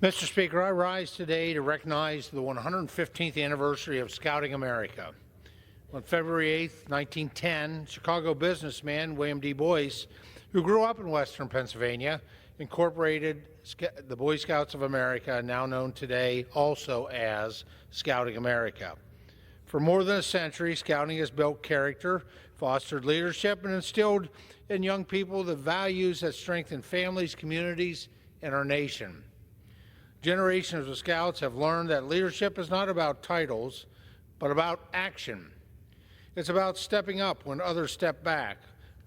Mr. Speaker, I rise today to recognize the 115th anniversary of Scouting America. On February 8, 1910, Chicago businessman William D. Boyce, who grew up in western Pennsylvania, incorporated the Boy Scouts of America, now known today also as Scouting America. For more than a century, Scouting has built character, fostered leadership, and instilled in young people the values that strengthen families, communities, and our nation. Generations of Scouts have learned that leadership is not about titles, but about action. It's about stepping up when others step back,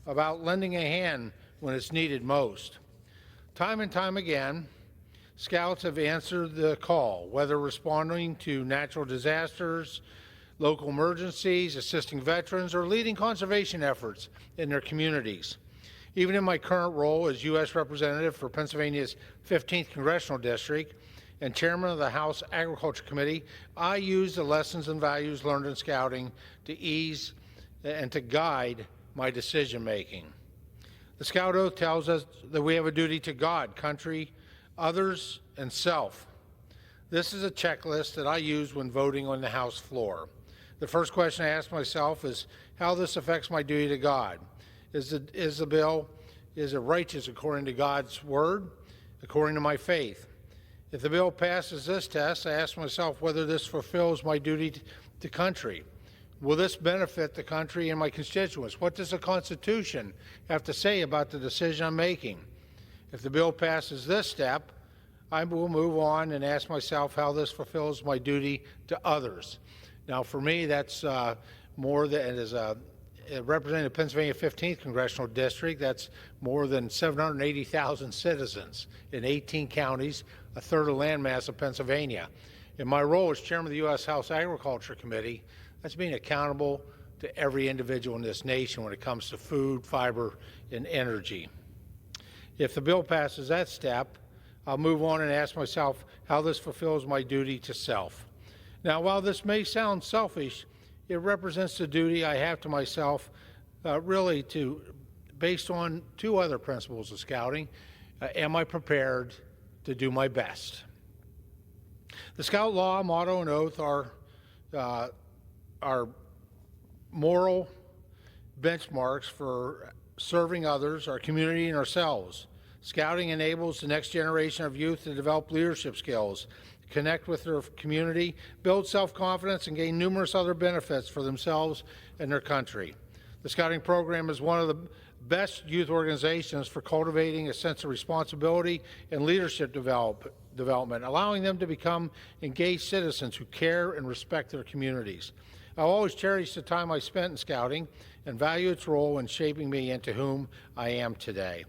about lending a hand when it's needed most. Time and time again, Scouts have answered the call, whether responding to natural disasters, local emergencies, assisting veterans, or leading conservation efforts in their communities. Even in my current role as U.S. Representative for Pennsylvania's 15th Congressional District and Chairman of the House Agriculture Committee, I use the lessons and values learned in Scouting to ease and to guide my decision-making. The Scout Oath tells us that we have a duty to God, country, others, and self. This is a checklist that I use when voting on the House floor. The first question I ask myself is how this affects my duty to God. Is the bill righteous according to God's word, according to my faith? If the bill passes this test, I ask myself whether this fulfills my duty to country. Will this benefit the country and my constituents? What does the Constitution have to say about the decision I'm making? If the bill passes this step, I will move on and ask myself how this fulfills my duty to others. Now, for me, that's more than as a representative of Pennsylvania 15th Congressional District, that's more than 780,000 citizens in 18 counties, a third of the landmass of Pennsylvania. In my role as chairman of the U.S. House Agriculture Committee, that's being accountable to every individual in this nation when it comes to food, fiber, and energy. If the bill passes that step, I'll move on and ask myself how this fulfills my duty to self. Now, while this may sound selfish, it represents the duty I have to myself, based on two other principles of Scouting. Am I prepared to do my best? The Scout law, motto, and oath are moral benchmarks for serving others, our community, and ourselves. Scouting enables the next generation of youth to develop leadership skills, connect with their community, build self-confidence, and gain numerous other benefits for themselves and their country. The Scouting program is one of the best youth organizations for cultivating a sense of responsibility and leadership development, allowing them to become engaged citizens who care and respect their communities. I'll always cherish the time I spent in Scouting and value its role in shaping me into whom I am today.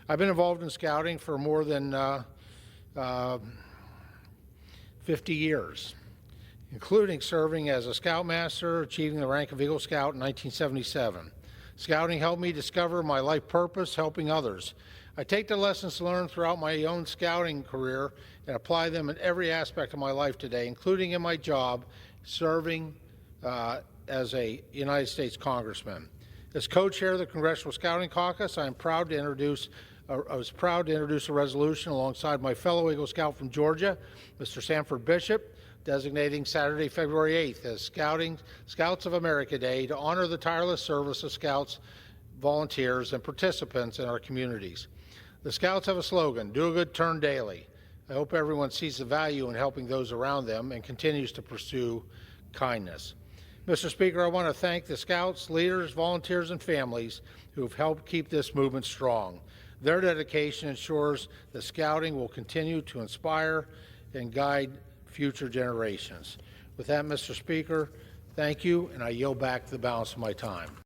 I've been involved in Scouting for more than 50 years, including serving as a Scoutmaster, achieving the rank of Eagle Scout in 1977. Scouting helped me discover my life purpose, helping others. I take the lessons learned throughout my own Scouting career and apply them in every aspect of my life today, including in my job serving as a United States Congressman. As co-chair of the Congressional Scouting Caucus, I was proud to introduce a resolution alongside my fellow Eagle Scout from Georgia, Mr. Sanford Bishop, designating Saturday, February 8th as Scouts of America Day to honor the tireless service of Scouts, volunteers, and participants in our communities. The Scouts have a slogan, do a good turn daily. I hope everyone sees the value in helping those around them and continues to pursue kindness. Mr. Speaker, I want to thank the Scouts, leaders, volunteers, and families who have helped keep this movement strong. Their dedication ensures that Scouting will continue to inspire and guide future generations. With that, Mr. Speaker, thank you, and I yield back the balance of my time.